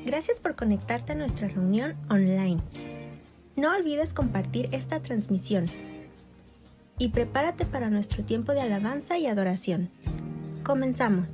Gracias por conectarte a nuestra reunión online. No olvides compartir esta transmisión y prepárate para nuestro tiempo de alabanza y adoración. Comenzamos.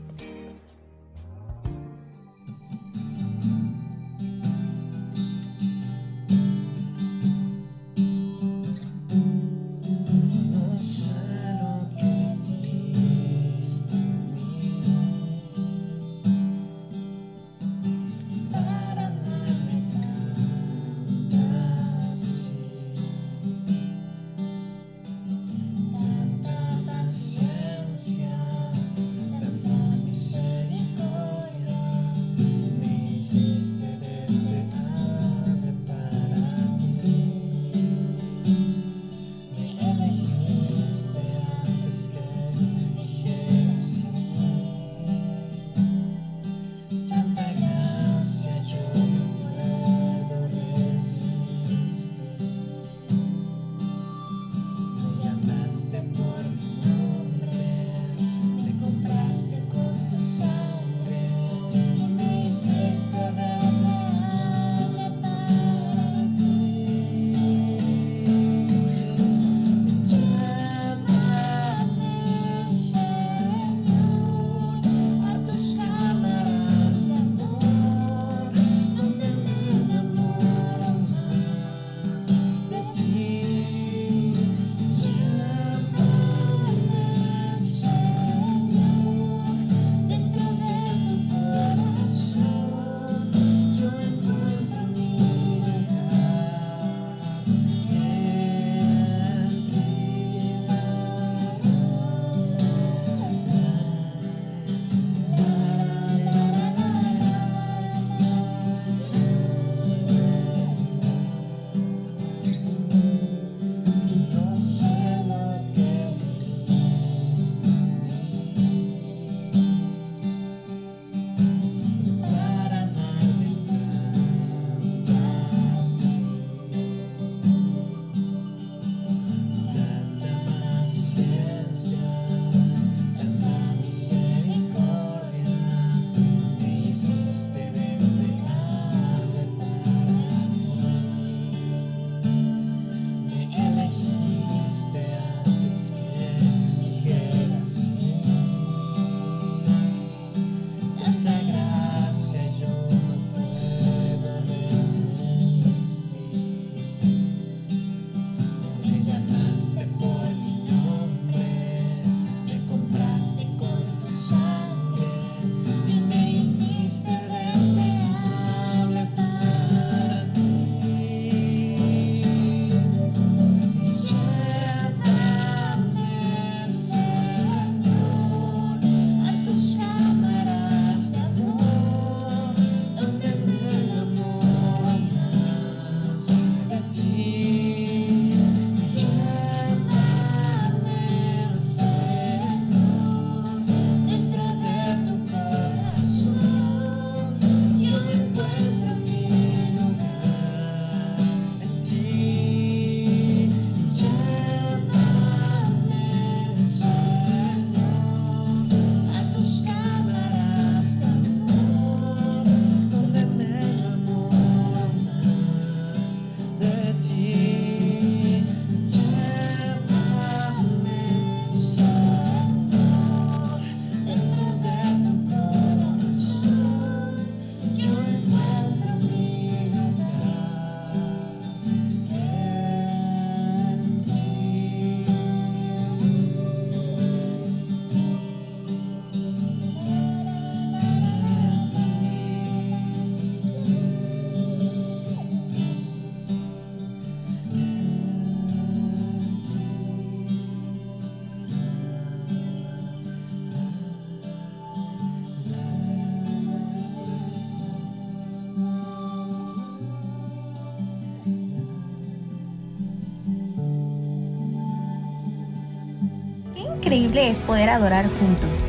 Increíble es poder adorar juntos.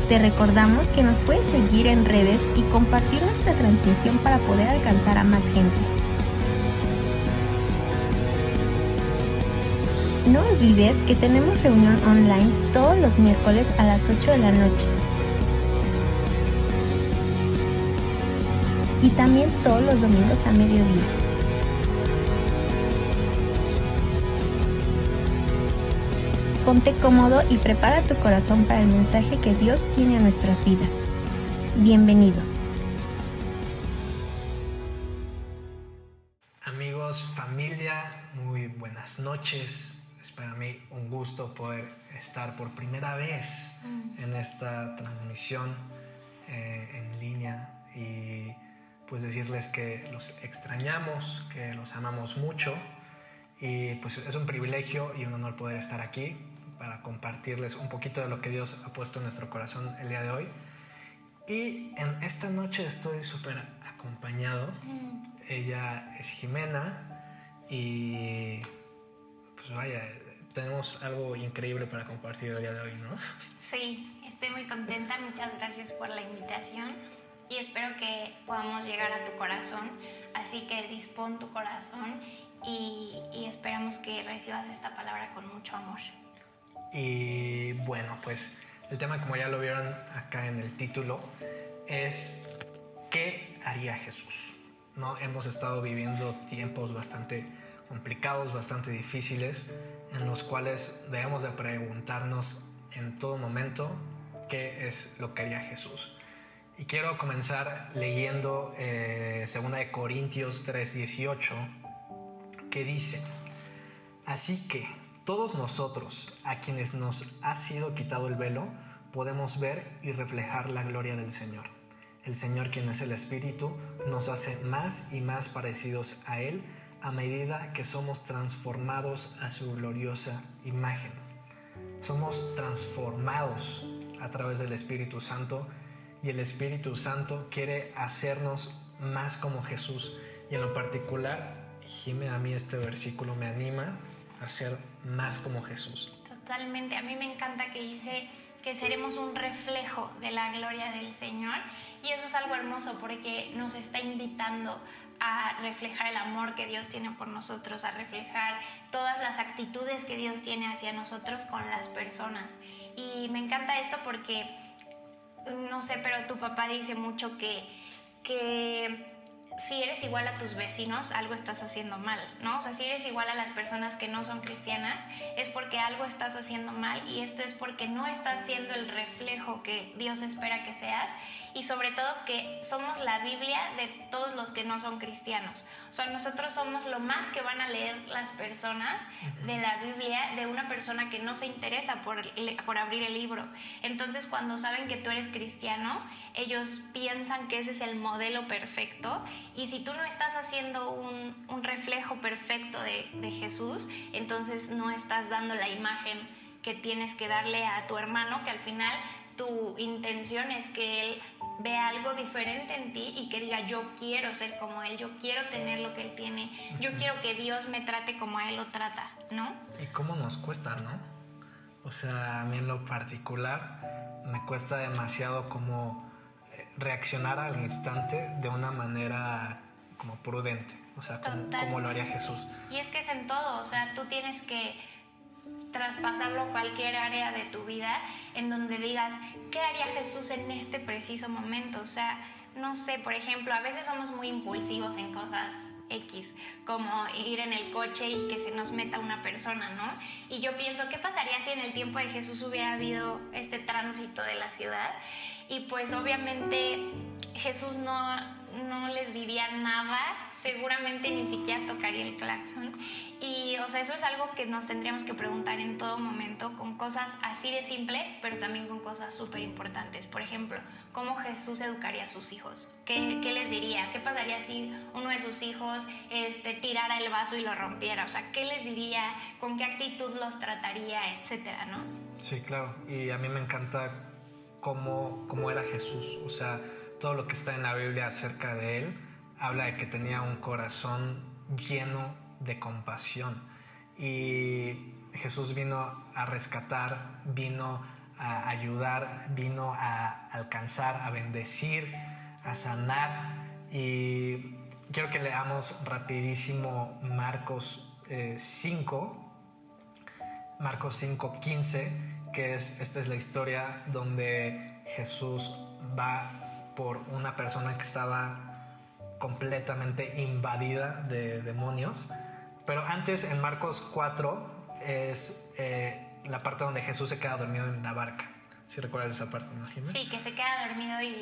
Te recordamos que nos puedes seguir en redes y compartir nuestra transmisión para poder alcanzar a más gente. No olvides que tenemos reunión online todos los miércoles a las 8 de la noche. y también todos los domingos a mediodía. Ponte cómodo y prepara tu corazón para el mensaje que Dios tiene a nuestras vidas. Bienvenido. Amigos, familia, muy buenas noches. Es para mí un gusto poder estar por primera vez en esta transmisión en línea y pues decirles que los extrañamos, que los amamos mucho y pues es un privilegio y un honor poder estar aquí para compartirles un poquito de lo que Dios ha puesto en nuestro corazón el día de hoy. Y en esta noche estoy súper acompañado. Ella es Jimena y pues vaya, tenemos algo increíble para compartir el día de hoy, ¿no? Sí, estoy muy contenta, muchas gracias por la invitación y espero que podamos llegar a tu corazón, así que dispón tu corazón y esperamos que recibas esta palabra con mucho amor. Y bueno, pues el tema, como ya lo vieron acá en el título, es ¿qué haría Jesús? ¿No? Hemos estado viviendo tiempos bastante complicados, bastante difíciles, en los cuales debemos de preguntarnos en todo momento qué es lo que haría Jesús. Y quiero comenzar leyendo 2 de Corintios 3:18, que dice: así que todos nosotros, a quienes nos ha sido quitado el velo, podemos ver y reflejar la gloria del Señor. El Señor, quien es el Espíritu, nos hace más y más parecidos a Él a medida que somos transformados a su gloriosa imagen. Somos transformados a través del Espíritu Santo y el Espíritu Santo quiere hacernos más como Jesús. Y en lo particular, Jimé, a mí este versículo me anima a ser más como Jesús. Totalmente, a mí me encanta que dice que seremos un reflejo de la gloria del Señor y eso es algo hermoso porque nos está invitando a reflejar el amor que Dios tiene por nosotros, a reflejar todas las actitudes que Dios tiene hacia nosotros con las personas. Y me encanta esto porque, no sé, pero tu papá dice mucho que si eres igual a tus vecinos, algo estás haciendo mal, ¿no? O sea, si eres igual a las personas que no son cristianas, es porque algo estás haciendo mal y esto es porque no estás siendo el reflejo que Dios espera que seas y sobre todo que somos la Biblia de todos los que no son cristianos. O sea, nosotros somos lo más que van a leer las personas de la Biblia de una persona que no se interesa por abrir el libro. Entonces, cuando saben que tú eres cristiano, ellos piensan que ese es el modelo perfecto. Y si tú no estás haciendo un reflejo perfecto de Jesús, entonces no estás dando la imagen que tienes que darle a tu hermano, que al final tu intención es que él vea algo diferente en ti y que diga: yo quiero ser como él, yo quiero tener lo que él tiene, yo quiero que Dios me trate como a él lo trata, ¿no? Y cómo nos cuesta, ¿no? O sea, a mí en lo particular me cuesta demasiado como reaccionar al instante de una manera como prudente, o sea, como lo haría Jesús. Y es que es en todo, o sea, tú tienes que traspasarlo a cualquier área de tu vida en donde digas: ¿qué haría Jesús en este preciso momento? O sea, no sé, por ejemplo, a veces somos muy impulsivos en cosas X, como ir en el coche y que se nos meta una persona, ¿no? Y yo pienso, ¿qué pasaría si en el tiempo de Jesús hubiera habido este tránsito de la ciudad? Y pues obviamente Jesús no les diría nada, seguramente ni siquiera tocaría el claxon. Y o sea, eso es algo que nos tendríamos que preguntar en todo momento, con cosas así de simples, pero también con cosas súper importantes. Por ejemplo, ¿cómo Jesús educaría a sus hijos? ¿Qué les diría? ¿Qué pasaría si uno de sus hijos tirara el vaso y lo rompiera? O sea, ¿qué les diría? ¿Con qué actitud los trataría? Etcétera, ¿no? Sí, claro. Y a mí me encanta cómo era Jesús. O sea, todo lo que está en la Biblia acerca de él habla de que tenía un corazón lleno de compasión. Y Jesús vino a rescatar, vino a ayudar, vino a alcanzar, a bendecir, a sanar. Y quiero que leamos rapidísimo Marcos 5:15, que esta es la historia donde Jesús va por una persona que estaba completamente invadida de demonios. Pero antes, en Marcos 4, es la parte donde Jesús se queda dormido en la barca. ¿Sí recuerdas esa parte, no, Jimé? Sí, que se queda dormido y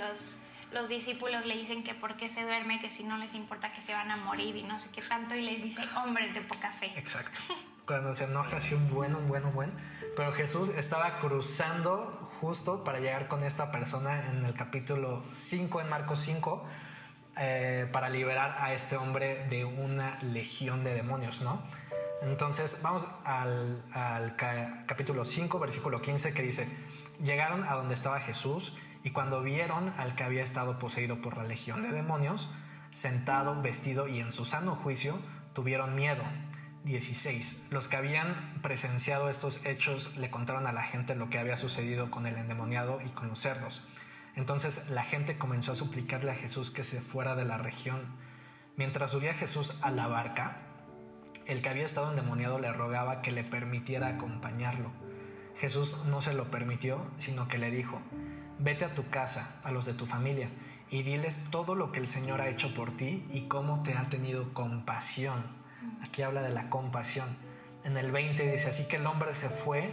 los discípulos le dicen que por qué se duerme, que si no les importa que se van a morir y no sé qué tanto, y les dice, hombres de poca fe. Exacto. Cuando se enoja así un buen. Pero Jesús estaba cruzando justo para llegar con esta persona en el capítulo 5, en Marcos 5, para liberar a este hombre de una legión de demonios, ¿no? Entonces vamos al capítulo 5, versículo 15, que dice: llegaron a donde estaba Jesús, y cuando vieron al que había estado poseído por la legión de demonios, sentado, vestido y en su sano juicio, tuvieron miedo. 16. Los que habían presenciado estos hechos le contaron a la gente lo que había sucedido con el endemoniado y con los cerdos. Entonces la gente comenzó a suplicarle a Jesús que se fuera de la región. Mientras subía Jesús a la barca, el que había estado endemoniado le rogaba que le permitiera acompañarlo. Jesús no se lo permitió, sino que le dijo: vete a tu casa, a los de tu familia, y diles todo lo que el Señor ha hecho por ti y cómo te ha tenido compasión. Aquí habla de la compasión. En el 20 dice: así que el hombre se fue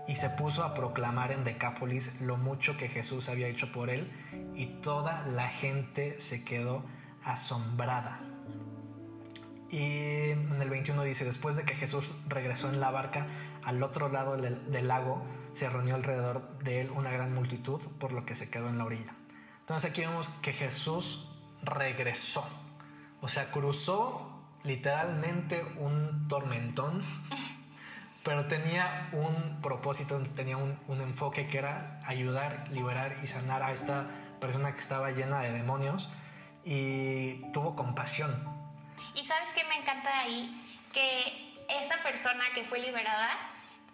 y se puso a proclamar en Decápolis lo mucho que Jesús había hecho por él, y toda la gente se quedó asombrada. Y en el 21 dice: después de que Jesús regresó en la barca al otro lado del lago, se reunió alrededor de él una gran multitud, por lo que se quedó en la orilla. Entonces aquí vemos que Jesús regresó, o sea, cruzó literalmente un tormentón, pero tenía un propósito, tenía un enfoque, que era ayudar, liberar y sanar a esta persona que estaba llena de demonios, y tuvo compasión. Y ¿sabes qué me encanta de ahí? Que esta persona que fue liberada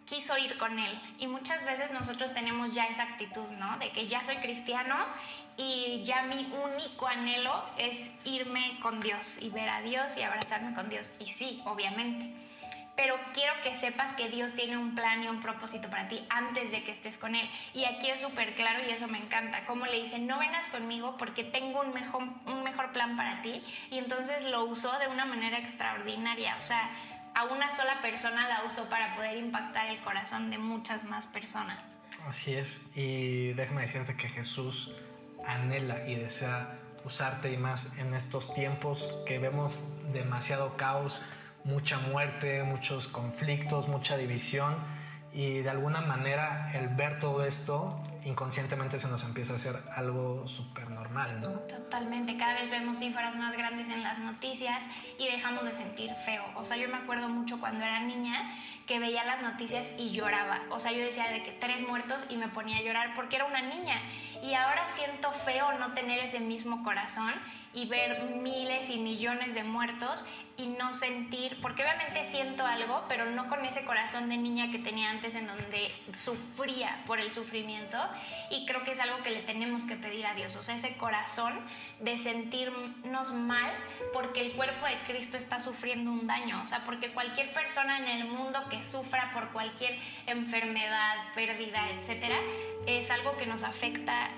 quiso ir con él, y muchas veces nosotros tenemos ya esa actitud, ¿no? De que ya soy cristiano y ya mi único anhelo es irme con Dios y ver a Dios y abrazarme con Dios. Y sí, obviamente, pero quiero que sepas que Dios tiene un plan y un propósito para ti antes de que estés con Él. Y aquí es súper claro, y eso me encanta, como le dice: no vengas conmigo porque tengo un mejor plan para ti. Y entonces lo usó de una manera extraordinaria, o sea, a una sola persona la usó para poder impactar el corazón de muchas más personas. Así es, y déjame decirte que Jesús anhela y desea usarte, y más en estos tiempos que vemos demasiado caos, mucha muerte, muchos conflictos, mucha división, y de alguna manera el ver todo esto inconscientemente se nos empieza a hacer algo súper normal, ¿no? Totalmente, cada vez vemos cifras más grandes en las noticias y dejamos de sentir feo. O sea, yo me acuerdo mucho cuando era niña que veía las noticias y lloraba. O sea, yo decía de que 3 muertos y me ponía a llorar porque era una niña. Y ahora siento feo no tener ese mismo corazón y ver miles y millones de muertos y no sentir, porque obviamente siento algo, pero no con ese corazón de niña que tenía antes, en donde sufría por el sufrimiento. Y creo que es algo que le tenemos que pedir a Dios, o sea, ese corazón de sentirnos mal porque el cuerpo de Cristo está sufriendo un daño. O sea, porque cualquier persona en el mundo que sufra por cualquier enfermedad, pérdida, etcétera, es algo que nos afecta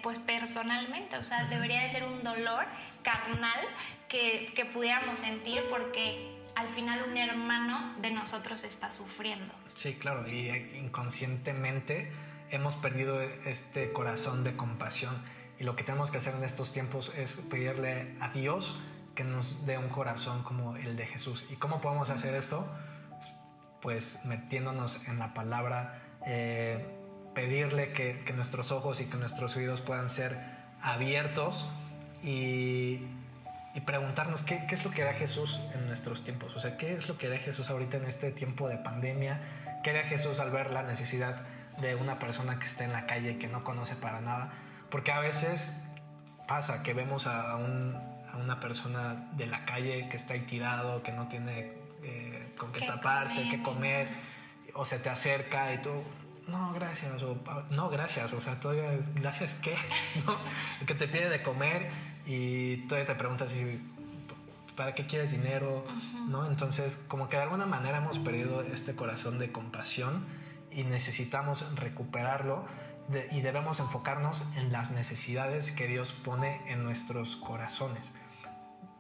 pues personalmente. O sea, debería de ser un dolor carnal que pudiéramos sentir, porque al final un hermano de nosotros está sufriendo. Sí, claro, y inconscientemente hemos perdido este corazón de compasión, y lo que tenemos que hacer en estos tiempos es pedirle a Dios que nos dé un corazón como el de Jesús. ¿Y cómo podemos hacer esto? Pues metiéndonos en la palabra, pedirle que nuestros ojos y que nuestros oídos puedan ser abiertos, y preguntarnos qué es lo que hará Jesús en nuestros tiempos. O sea, qué es lo que hará Jesús ahorita en este tiempo de pandemia, qué hará Jesús al ver la necesidad de una persona que está en la calle, que no conoce para nada. Porque a veces pasa que vemos a una persona de la calle que está ahí tirado, que no tiene con qué taparse, qué comer, o se te acerca y tú: no, gracias, o no, gracias, o sea, todavía, ¿gracias qué? ¿No? Que te pide de comer y todavía te preguntas si ¿para qué quieres dinero? ¿No? Entonces, como que de alguna manera hemos perdido este corazón de compasión y necesitamos recuperarlo, y debemos enfocarnos en las necesidades que Dios pone en nuestros corazones.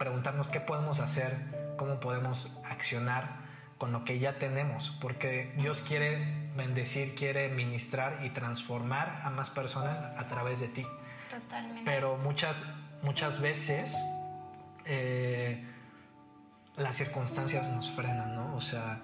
preguntarnos qué podemos hacer, cómo podemos accionar con lo que ya tenemos, porque Dios quiere bendecir, quiere ministrar y transformar a más personas a través de ti. Totalmente. Pero muchas veces las circunstancias nos frenan, ¿no? O sea,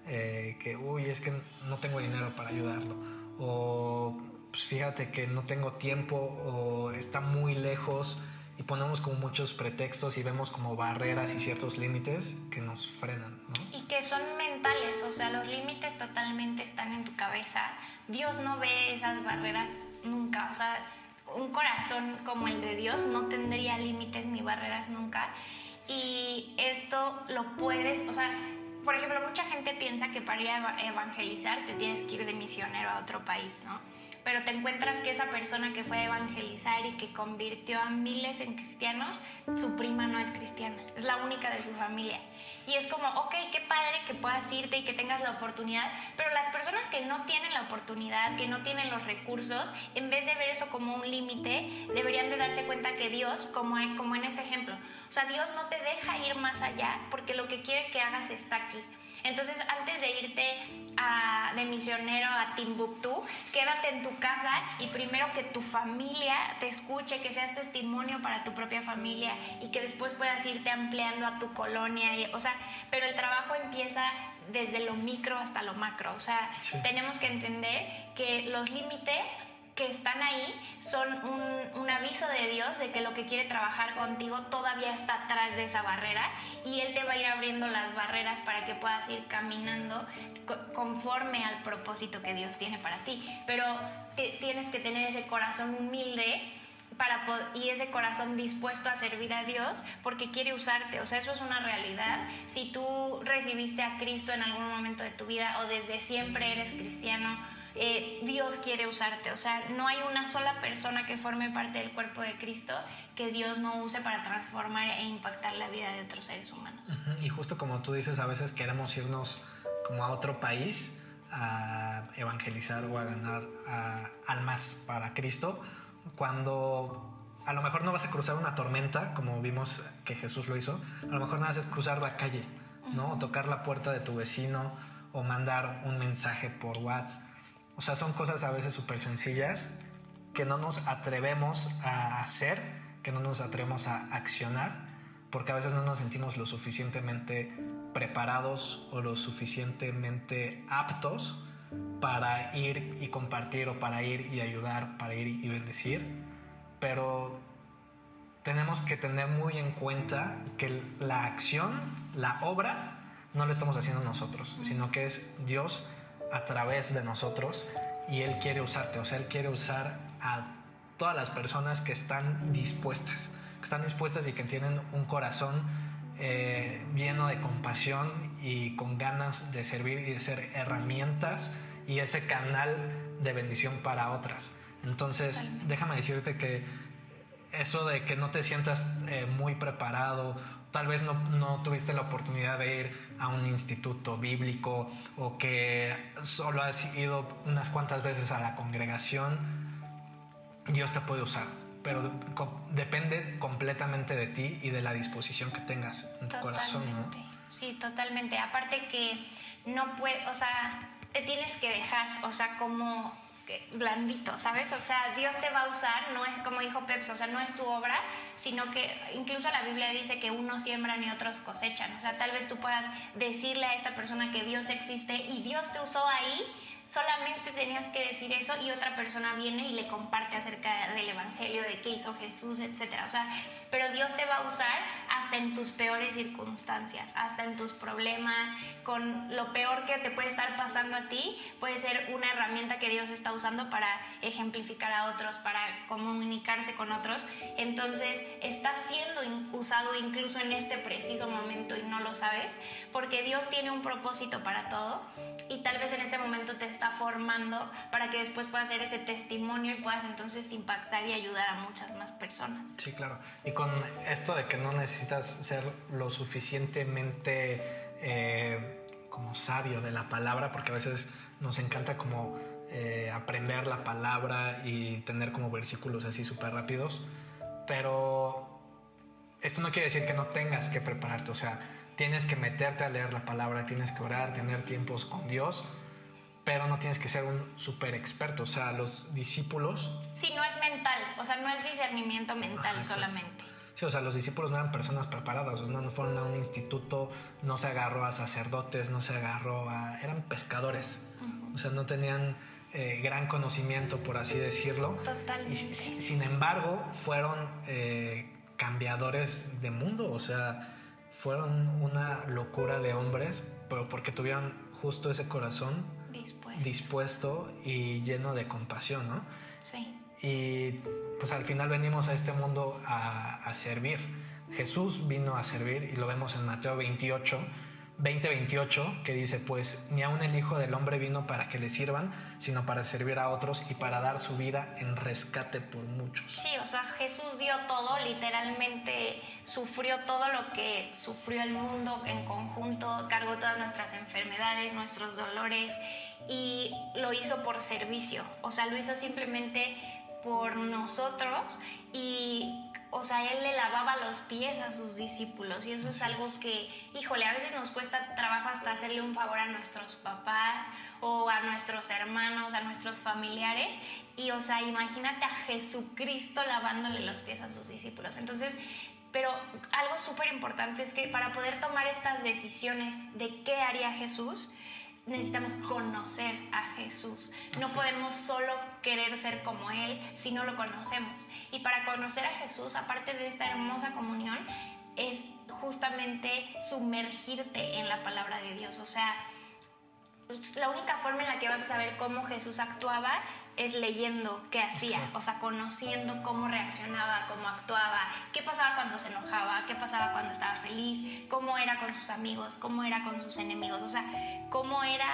es que no tengo dinero para ayudarlo, o pues fíjate que no tengo tiempo, o está muy lejos, y ponemos como muchos pretextos y vemos como barreras y ciertos límites que nos frenan, ¿no? Y que son mentales, o sea, los límites totalmente están en tu cabeza. Dios no ve esas barreras nunca, o sea, un corazón como el de Dios no tendría límites ni barreras nunca. Y esto lo puedes, o sea, por ejemplo, mucha gente piensa que para ir a evangelizar te tienes que ir de misionero a otro país, ¿no? Pero te encuentras que esa persona que fue a evangelizar y que convirtió a miles en cristianos, su prima no es cristiana, es la única de su familia. Y es como, ok, qué padre que puedas irte y que tengas la oportunidad, pero las personas que no tienen la oportunidad, que no tienen los recursos, en vez de ver eso como un límite, deberían de darse cuenta que Dios, como en este ejemplo, o sea, Dios no te deja ir más allá porque lo que quiere que hagas está aquí. Entonces, antes de irte de misionero a Timbuktu, quédate en tu casa y primero que tu familia te escuche, que seas testimonio para tu propia familia y que después puedas irte ampliando a tu colonia. O sea, pero el trabajo empieza desde lo micro hasta lo macro. O sea, sí, tenemos que entender que los límites que están ahí son un aviso de Dios de que lo que quiere trabajar contigo todavía está atrás de esa barrera y Él te va a ir abriendo las barreras para que puedas ir caminando conforme al propósito que Dios tiene para ti. Pero tienes que tener ese corazón humilde y ese corazón dispuesto a servir a Dios porque quiere usarte. O sea, eso es una realidad. Si tú recibiste a Cristo en algún momento de tu vida o desde siempre eres cristiano, Dios quiere usarte. O sea, no hay una sola persona que forme parte del cuerpo de Cristo que Dios no use para transformar e impactar la vida de otros seres humanos. Y justo como tú dices, a veces queremos irnos como a otro país a evangelizar o a ganar almas para Cristo, cuando a lo mejor no vas a cruzar una tormenta como vimos que Jesús lo hizo. A lo mejor nada más es cruzar la calle, ¿no? O tocar la puerta de tu vecino o mandar un mensaje por WhatsApp. O sea, son cosas a veces súper sencillas que no nos atrevemos a hacer, que no nos atrevemos a accionar, porque a veces no nos sentimos lo suficientemente preparados o lo suficientemente aptos para ir y compartir o para ir y ayudar, para ir y bendecir. Pero tenemos que tener muy en cuenta que la acción, la obra, no la estamos haciendo nosotros, sino que es Dios a través de nosotros y Él quiere usarte. O sea, Él quiere usar a todas las personas que están dispuestas y que tienen un corazón lleno de compasión y con ganas de servir y de ser herramientas y ese canal de bendición para otras. Entonces, déjame decirte que eso de que no te sientas muy preparado, tal vez no tuviste la oportunidad de ir a un instituto bíblico o que solo has ido unas cuantas veces a la congregación, Dios te puede usar, pero depende completamente de ti y de la disposición que tengas en tu corazón, ¿no? Sí, totalmente. Aparte que no puedes, o sea, te tienes que dejar, o sea, como blandito, ¿sabes? O sea, Dios te va a usar, no es como dijo Peps, o sea, no es tu obra, sino que incluso la Biblia dice que unos siembran y otros cosechan. O sea, tal vez tú puedas decirle a esta persona que Dios existe y Dios te usó ahí, solamente tenías que decir eso y otra persona viene y le comparte acerca del evangelio, de qué hizo Jesús, etcétera. O sea, pero Dios te va a usar hasta en tus peores circunstancias, hasta en tus problemas, con lo peor que te puede estar pasando a ti, puede ser una herramienta que Dios está usando para ejemplificar a otros, para comunicarse con otros. Entonces, estás siendo usado incluso en este preciso momento y no lo sabes, porque Dios tiene un propósito para todo y tal vez en este momento te está formando para que después puedas hacer ese testimonio y puedas entonces impactar y ayudar a muchas más personas. Sí, claro. Y con esto de que no necesitas ser lo suficientemente como sabio de la palabra, porque a veces nos encanta como aprender la palabra y tener como versículos así súper rápidos, pero esto no quiere decir que no tengas que prepararte, o sea, tienes que meterte a leer la palabra, tienes que orar, tener tiempos con Dios, pero no tienes que ser un súper experto. O sea, los discípulos... Sí, no es mental, o sea, no es discernimiento mental solamente. Sí, o sea, los discípulos no eran personas preparadas, o sea, no fueron a un instituto, no se agarró a sacerdotes, no se agarró a... Eran pescadores, o sea, no tenían gran conocimiento, por así decirlo. Totalmente. Y sin embargo, fueron cambiadores de mundo, o sea, fueron una locura de hombres, pero porque tuvieron justo ese corazón dispuesto y lleno de compasión, ¿no? Sí. Y pues al final venimos a este mundo a servir. Jesús vino a servir y lo vemos en Mateo 20:28, que dice, pues ni aun el Hijo del Hombre vino para que le sirvan, sino para servir a otros y para dar su vida en rescate por muchos. Sí, o sea, Jesús dio todo, literalmente sufrió todo lo que sufrió el mundo en conjunto, cargó todas nuestras enfermedades, nuestros dolores, y lo hizo por servicio, o sea, lo hizo simplemente por nosotros. Y o sea, él le lavaba los pies a sus discípulos, y eso es algo que, híjole, a veces nos cuesta trabajo hasta hacerle un favor a nuestros papás o a nuestros hermanos, a nuestros familiares, y o sea, imagínate a Jesucristo lavándole los pies a sus discípulos. Entonces, pero algo súper importante es que para poder tomar estas decisiones de qué haría Jesús, necesitamos conocer a Jesús. No podemos solo querer ser como Él si no lo conocemos. Y para conocer a Jesús, aparte de esta hermosa comunión, es justamente sumergirte en la palabra de Dios. O sea, la única forma en la que vas a saber cómo Jesús actuaba es leyendo qué hacía, o sea, conociendo cómo reaccionaba, cómo actuaba, qué pasaba cuando se enojaba, qué pasaba cuando estaba feliz, cómo era con sus amigos, cómo era con sus enemigos, o sea, cómo era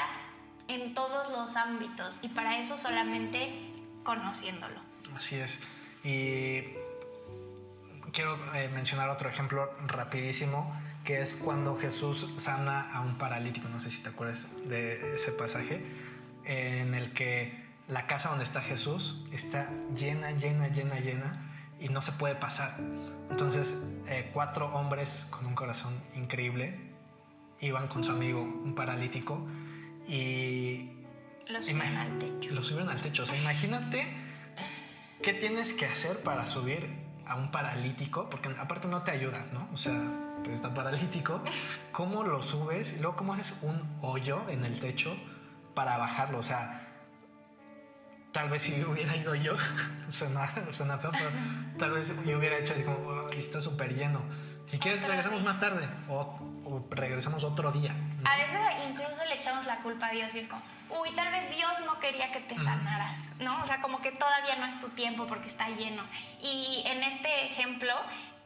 en todos los ámbitos, y para eso solamente conociéndolo. Así es. Y quiero mencionar otro ejemplo rapidísimo, que es cuando Jesús sana a un paralítico. No sé si te acuerdas de ese pasaje, en el que la casa donde está Jesús está llena y no se puede pasar. Entonces 4 hombres con un corazón increíble iban con su amigo, un paralítico, y lo subieron al techo. Lo subieron al techo. O sea, imagínate qué tienes que hacer para subir a un paralítico, porque aparte no te ayuda, ¿no? O sea, pues está paralítico, ¿cómo lo subes? Y luego, ¿cómo haces un hoyo en el techo para bajarlo? O sea, tal vez si hubiera ido yo, suena feo, pero tal vez yo hubiera hecho así como, oh, está súper lleno. Si quieres, regresamos más tarde o regresamos otro día, ¿no? A veces incluso le echamos la culpa a Dios y es como, uy, tal vez Dios no quería que te sanaras, ¿no? O sea, como que todavía no es tu tiempo porque está lleno. Y en este ejemplo,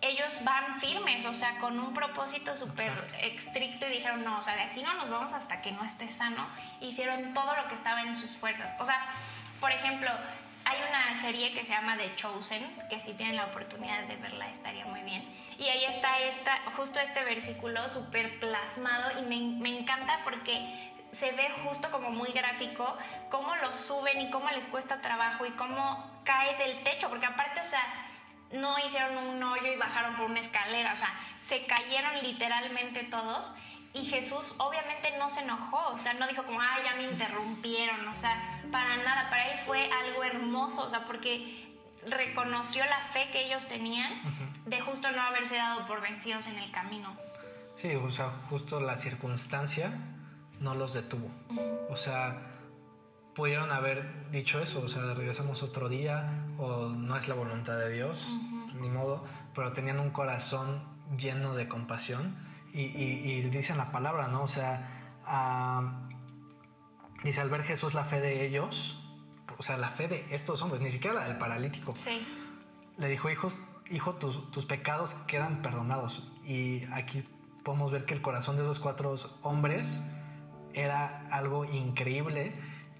ellos van firmes, o sea, con un propósito súper estricto, y dijeron, no, o sea, de aquí no nos vamos hasta que no esté sano. Hicieron todo lo que estaba en sus fuerzas. O sea, por ejemplo, hay una serie que se llama The Chosen, que si tienen la oportunidad de verla estaría muy bien. Y ahí está justo este versículo súper plasmado, y me encanta porque se ve justo como muy gráfico cómo lo suben y cómo les cuesta trabajo y cómo cae del techo, porque aparte, o sea, no hicieron un hoyo y bajaron por una escalera, o sea, se cayeron literalmente todos. Y Jesús obviamente no se enojó, o sea, no dijo como, ay, ya me interrumpieron, o sea, para nada. Para él fue algo hermoso, o sea, porque reconoció la fe que ellos tenían de justo no haberse dado por vencidos en el camino. Sí, o sea, justo la circunstancia no los detuvo. O sea, pudieron haber dicho eso, o sea, regresamos otro día, o no es la voluntad de Dios, ni modo, pero tenían un corazón lleno de compasión. Y dice en la palabra, ¿no? O sea, dice, al ver Jesús la fe de ellos, o sea, la fe de estos hombres, ni siquiera la del paralítico, sí, le dijo, hijo, tus pecados quedan perdonados. Y aquí podemos ver que el corazón de esos 4 hombres era algo increíble,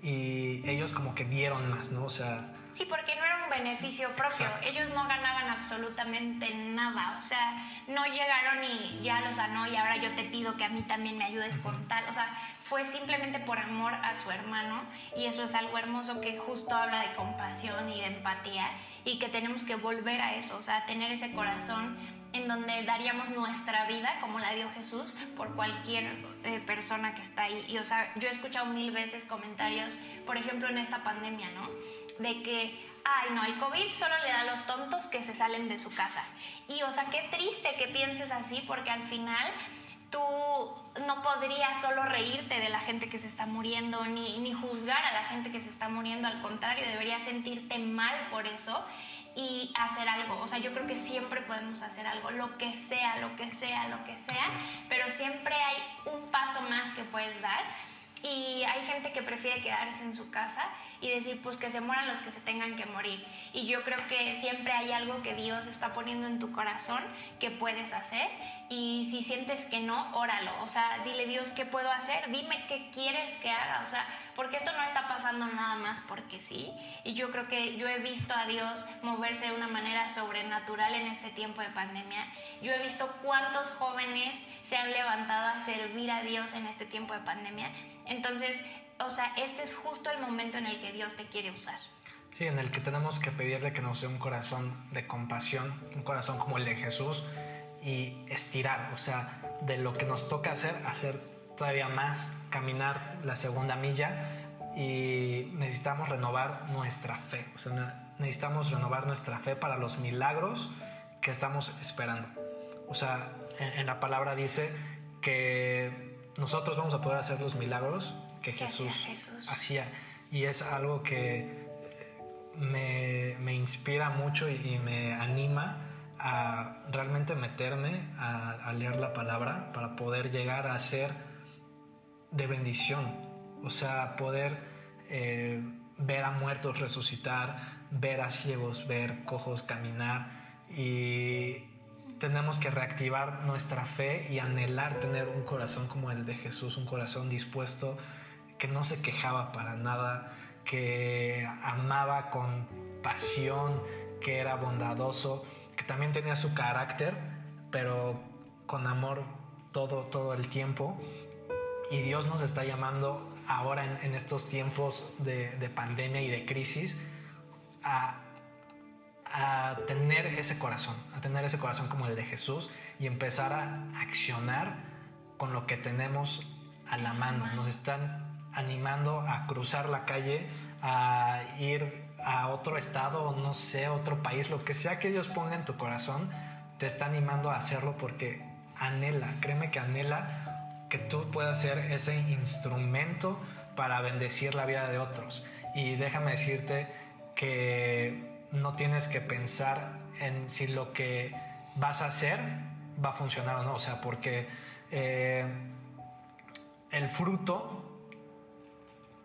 y ellos como que dieron más, ¿no? O sea... Sí, porque no era un beneficio propio. Exacto. Ellos no ganaban absolutamente nada. O sea, no llegaron y ya lo sanó y ahora yo te pido que a mí también me ayudes con tal. O sea, fue simplemente por amor a su hermano, y eso es algo hermoso que justo habla de compasión y de empatía, y que tenemos que volver a eso, o sea, tener ese corazón en donde daríamos nuestra vida como la dio Jesús por cualquier persona que está ahí. Y o sea, yo he escuchado 1000 veces comentarios, por ejemplo en esta pandemia, ¿no? De que, ay no, el COVID solo le da a los tontos que se salen de su casa. Y o sea, qué triste que pienses así, porque al final tú no podrías solo reírte de la gente que se está muriendo, ni juzgar a la gente que se está muriendo. Al contrario, deberías sentirte mal por eso y hacer algo. O sea, yo creo que siempre podemos hacer algo, lo que sea, pero siempre hay un paso más que puedes dar. Y hay gente que prefiere quedarse en su casa y decir, pues que se mueran los que se tengan que morir. Y yo creo que siempre hay algo que Dios está poniendo en tu corazón que puedes hacer. Y si sientes que no, óralo. O sea, dile, Dios, ¿qué puedo hacer? Dime qué quieres que haga. O sea, porque esto no está pasando nada más porque sí. Y yo creo que yo he visto a Dios moverse de una manera sobrenatural en este tiempo de pandemia. Yo he visto cuántos jóvenes se han levantado a servir a Dios en este tiempo de pandemia. Entonces, o sea, este es justo el momento en el que Dios te quiere usar. Sí, en el que tenemos que pedirle que nos dé un corazón de compasión, un corazón como el de Jesús, y estirar, o sea, de lo que nos toca hacer todavía más, caminar la segunda milla, y necesitamos renovar nuestra fe, o sea, necesitamos renovar nuestra fe para los milagros que estamos esperando. O sea, en la palabra dice que nosotros vamos a poder hacer los milagros que Jesús hacía, y es algo que me inspira mucho y me anima a realmente meterme a leer la palabra para poder llegar a ser de bendición. O sea, poder ver a muertos resucitar, ver a ciegos, ver cojos caminar, y tenemos que reactivar nuestra fe y anhelar tener un corazón como el de Jesús, un corazón dispuesto, que no se quejaba para nada, que amaba con pasión, que era bondadoso, que también tenía su carácter, pero con amor todo el tiempo. Y Dios nos está llamando ahora en estos tiempos de pandemia y de crisis a tener ese corazón, como el de Jesús, y empezar a accionar con lo que tenemos a la mano. Nos están animando a cruzar la calle, a ir a otro estado, no sé, otro país, lo que sea que Dios ponga en tu corazón, te está animando a hacerlo porque anhela, créeme que anhela que tú puedas ser ese instrumento para bendecir la vida de otros. Y déjame decirte que no tienes que pensar en si lo que vas a hacer va a funcionar o no, o sea, porque el fruto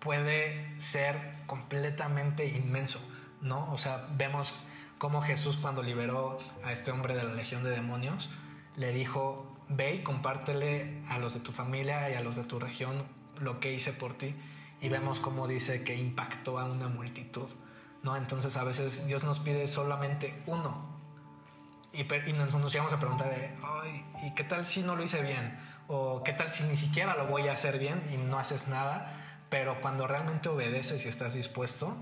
puede ser completamente inmenso, ¿no? O sea, vemos cómo Jesús, cuando liberó a este hombre de la legión de demonios, le dijo, ve y compártele a los de tu familia y a los de tu región lo que hice por ti, y vemos cómo dice que impactó a una multitud, ¿no? Entonces a veces Dios nos pide solamente uno, y nos llegamos a preguntar, ay, ¿y qué tal si no lo hice bien? O ¿qué tal si ni siquiera lo voy a hacer bien y no haces nada? Pero cuando realmente obedeces y estás dispuesto,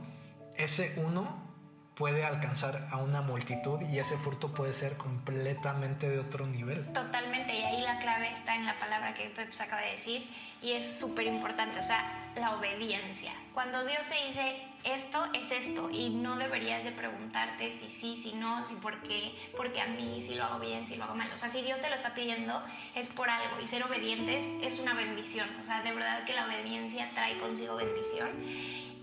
ese uno puede alcanzar a una multitud, y ese fruto puede ser completamente de otro nivel. Totalmente, y ahí la clave está en la palabra que Pep se acaba de decir, y es súper importante, o sea, la obediencia. Cuando Dios te dice esto es esto, y no deberías de preguntarte si sí, si no, si por qué, porque a mí, si lo hago bien, si lo hago mal. O sea, si Dios te lo está pidiendo es por algo, y ser obedientes es una bendición. O sea, de verdad que la obediencia trae consigo bendición,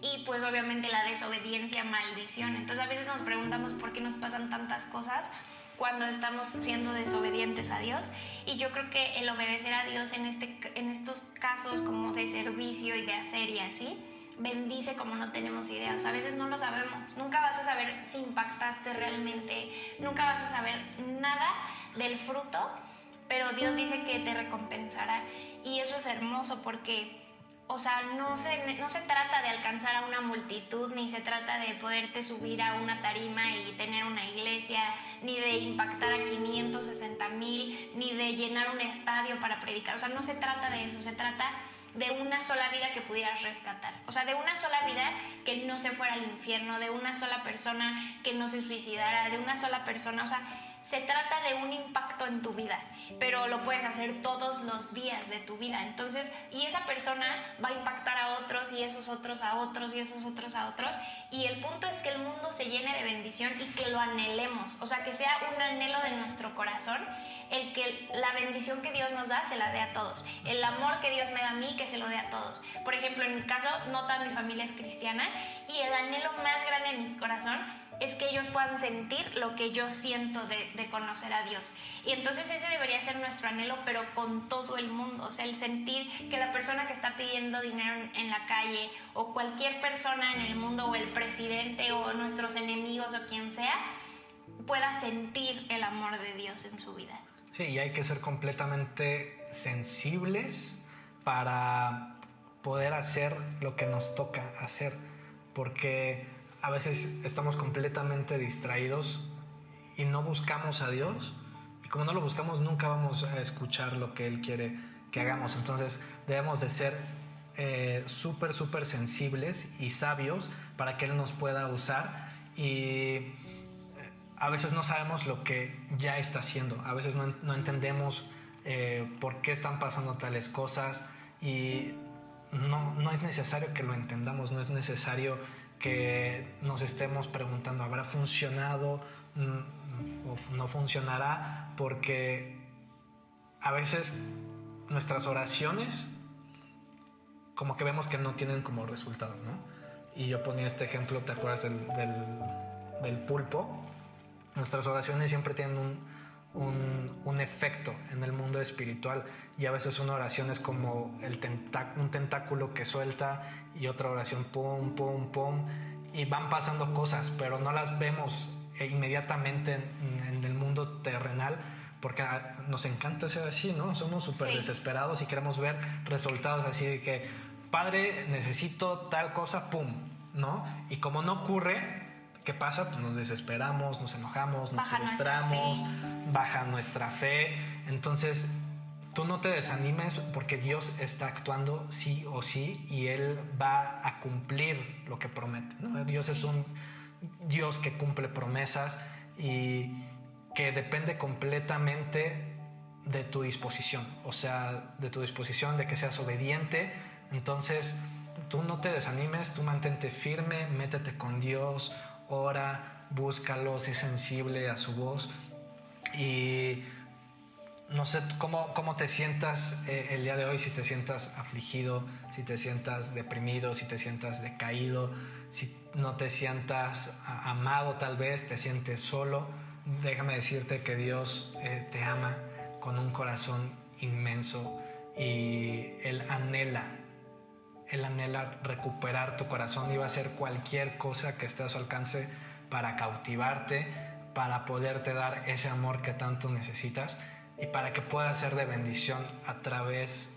y pues obviamente la desobediencia, maldición. Entonces a veces nos preguntamos por qué nos pasan tantas cosas cuando estamos siendo desobedientes a Dios, y yo creo que el obedecer a Dios en estos casos como de servicio y de hacer y así, bendice como no tenemos idea. O sea, a veces no lo sabemos, nunca vas a saber si impactaste realmente, nunca vas a saber nada del fruto, pero Dios dice que te recompensará, y eso es hermoso porque, o sea, no se trata de alcanzar a una multitud, ni se trata de poderte subir a una tarima y tener una iglesia, ni de impactar a 560,000, ni de llenar un estadio para predicar. O sea, no se trata de eso, se trata de una sola vida que pudieras rescatar. O sea, de una sola vida que no se fuera al infierno, de una sola persona que no se suicidara, de una sola persona. O sea, se trata de un impacto en tu vida, pero lo puedes hacer todos los días de tu vida. Entonces, y esa persona va a impactar a otros, y esos otros a otros, y esos otros a otros. Y el punto es que el mundo se llene de bendición y que lo anhelemos. O sea, que sea un anhelo de nuestro corazón, el que la bendición que Dios nos da se la dé a todos. El amor que Dios me da a mí, que se lo dé a todos. Por ejemplo, en mi caso, no toda mi familia es cristiana, y el anhelo más grande de mi corazón es que ellos puedan sentir lo que yo siento de conocer a Dios. Y entonces ese debería ser nuestro anhelo, pero con todo el mundo. O sea, el sentir que la persona que está pidiendo dinero en la calle, o cualquier persona en el mundo, o el presidente, o nuestros enemigos, o quien sea, pueda sentir el amor de Dios en su vida. Sí, y hay que ser completamente sensibles para poder hacer lo que nos toca hacer, porque a veces estamos completamente distraídos y no buscamos a Dios, y como no lo buscamos nunca vamos a escuchar lo que Él quiere que hagamos. Entonces debemos de ser súper sensibles y sabios para que Él nos pueda usar, y a veces no sabemos lo que ya está haciendo, a veces no entendemos por qué están pasando tales cosas, y no es necesario que lo entendamos, no es necesario que nos estemos preguntando ¿habrá funcionado o no funcionará? Porque a veces nuestras oraciones como que vemos que no tienen como resultado, ¿no? Y yo ponía este ejemplo, ¿te acuerdas del pulpo? Nuestras oraciones siempre tienen un efecto en el mundo espiritual, y a veces una oración es como un tentáculo que suelta, y otra oración pum, pum, pum, y van pasando cosas, pero no las vemos inmediatamente en el mundo terrenal, porque nos encanta ser así, ¿no? Somos súper desesperados y queremos ver resultados así de que, Padre, necesito tal cosa, pum, ¿no? Y como no ocurre, ¿qué pasa? Pues nos desesperamos, nos enojamos, nos frustramos, baja nuestra fe. Entonces, tú no te desanimes, porque Dios está actuando sí o sí, y Él va a cumplir lo que promete, ¿no? Dios es un Dios que cumple promesas y que depende completamente de tu disposición, o sea, de tu disposición, de que seas obediente. Entonces, tú no te desanimes, tú mantente firme, métete con Dios, ora, búscalo, sé sensible a su voz. Y no sé cómo te sientas el día de hoy, si te sientas afligido, si te sientas deprimido, si te sientas decaído, si no te sientas amado, tal vez te sientes solo. Déjame decirte que Dios te ama con un corazón inmenso, y Él anhela recuperar tu corazón, y va a hacer cualquier cosa que esté a su alcance para cautivarte, para poderte dar ese amor que tanto necesitas, y para que pueda ser de bendición a través,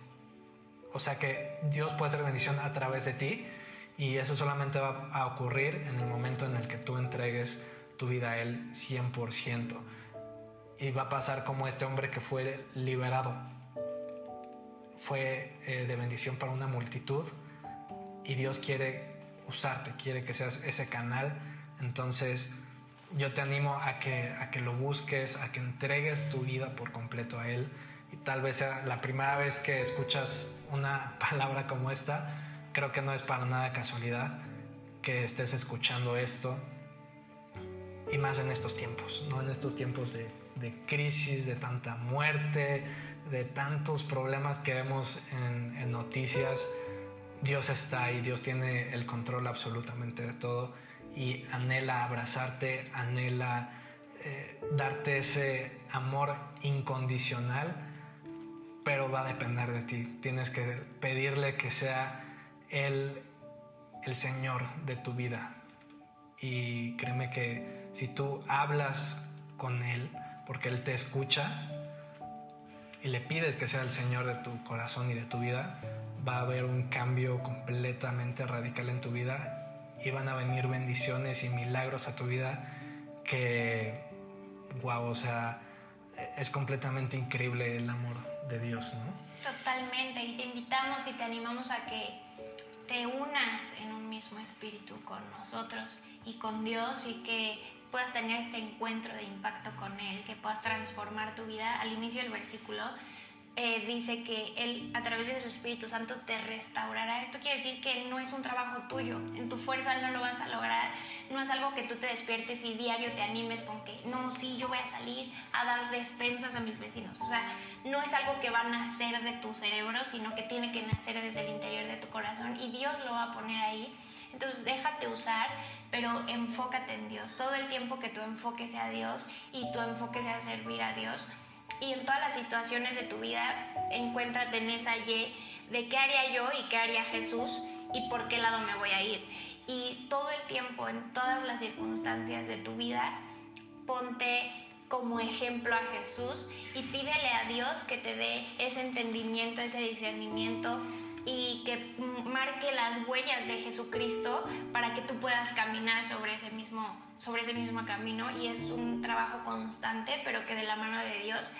o sea, que Dios puede ser bendición a través de ti, y eso solamente va a ocurrir en el momento en el que tú entregues tu vida a Él 100%, y va a pasar como este hombre que fue liberado. Fue de bendición para una multitud, y Dios quiere usarte, quiere que seas ese canal. Entonces yo te animo a que lo busques, a que entregues tu vida por completo a Él. Y tal vez sea la primera vez que escuchas una palabra como esta. Creo que no es para nada casualidad que estés escuchando esto, y más en estos tiempos, ¿no? En estos tiempos de crisis, de tanta muerte, de tantos problemas que vemos en noticias. Dios está ahí, Dios tiene el control absolutamente de todo, y anhela abrazarte, anhela darte ese amor incondicional, pero va a depender de ti. Tienes que pedirle que sea Él el Señor de tu vida, y créeme que si tú hablas con Él, porque Él te escucha, y le pides que sea el Señor de tu corazón y de tu vida, va a haber un cambio completamente radical en tu vida, y van a venir bendiciones y milagros a tu vida que, wow, o sea, es completamente increíble el amor de Dios, ¿no? Totalmente, y te invitamos y te animamos a que te unas en un mismo espíritu con nosotros y con Dios, y que puedas tener este encuentro de impacto con Él, que puedas transformar tu vida. Al inicio del versículo dice que Él, a través de su Espíritu Santo, te restaurará. Esto quiere decir que no es un trabajo tuyo, en tu fuerza no lo vas a lograr, no es algo que tú te despiertes y diario te animes con que no, sí, yo voy a salir a dar despensas a mis vecinos. O sea, no es algo que va a nacer de tu cerebro, sino que tiene que nacer desde el interior de tu corazón, y Dios lo va a poner ahí. Entonces déjate usar, pero enfócate en Dios. Todo el tiempo que tu enfoque sea Dios y tu enfoque sea servir a Dios, y en todas las situaciones de tu vida encuéntrate en esa Y de qué haría yo y qué haría Jesús y por qué lado me voy a ir. Y todo el tiempo, en todas las circunstancias de tu vida, ponte como ejemplo a Jesús y pídele a Dios que te dé ese entendimiento, ese discernimiento, y que marque las huellas de Jesucristo para que tú puedas caminar sobre ese mismo camino. Y es un trabajo constante, pero que de la mano de Dios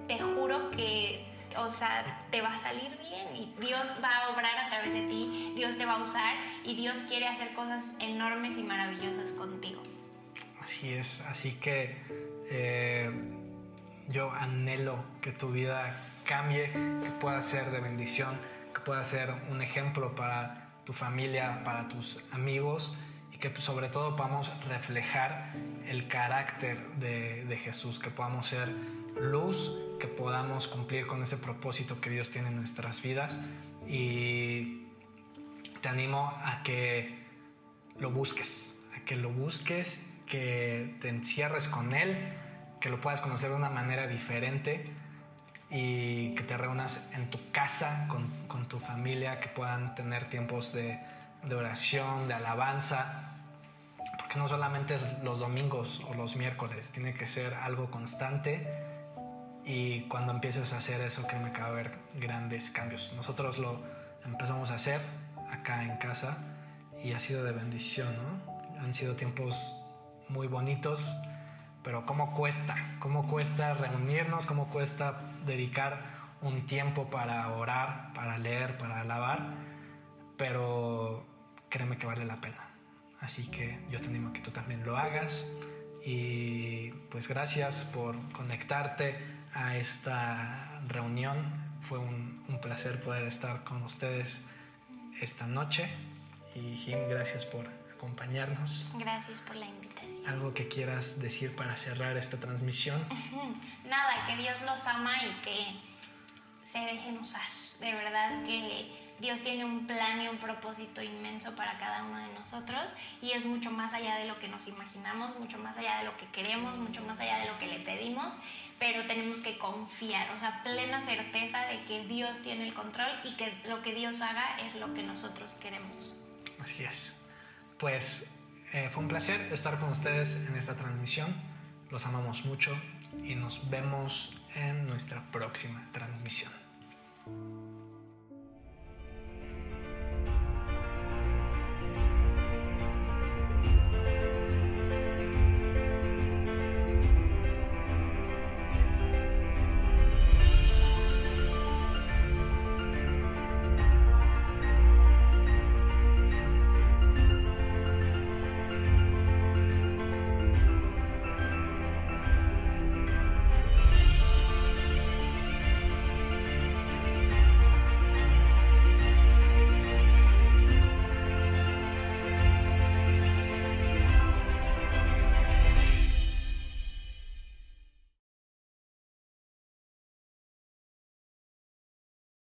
te juro que, o sea, te va a salir bien, y Dios va a obrar a través de ti, Dios te va a usar, y Dios quiere hacer cosas enormes y maravillosas contigo. Así es, así que yo anhelo que tu vida cambie, que pueda ser de bendición, que pueda ser un ejemplo para tu familia, para tus amigos, y que sobre todo podamos reflejar el carácter de Jesús, que podamos ser luz, que podamos cumplir con ese propósito que Dios tiene en nuestras vidas. Y te animo a que lo busques, que te encierres con Él, que lo puedas conocer de una manera diferente, y que te reúnas en tu casa con tu familia, que puedan tener tiempos de oración, de alabanza, porque no solamente es los domingos o los miércoles, tiene que ser algo constante, y cuando empieces a hacer eso, créeme que va a haber grandes cambios. Nosotros lo empezamos a hacer acá en casa y ha sido de bendición, ¿no? Han sido tiempos muy bonitos, pero cómo cuesta reunirnos, cómo cuesta dedicar un tiempo para orar, para leer, para alabar, pero créeme que vale la pena. Así que yo te animo a que tú también lo hagas, y pues gracias por conectarte a esta reunión. Fue un placer poder estar con ustedes esta noche, y Jim, gracias por acompañarnos. Gracias por la invitación. ¿Algo que quieras decir para cerrar esta transmisión? Nada, que Dios los ama y que se dejen usar. De verdad que Dios tiene un plan y un propósito inmenso para cada uno de nosotros, y es mucho más allá de lo que nos imaginamos, mucho más allá de lo que queremos, mucho más allá de lo que le pedimos, pero tenemos que confiar, o sea, plena certeza de que Dios tiene el control y que lo que Dios haga es lo que nosotros queremos. Así es. Pues fue un placer estar con ustedes en esta transmisión. Los amamos mucho y nos vemos en nuestra próxima transmisión.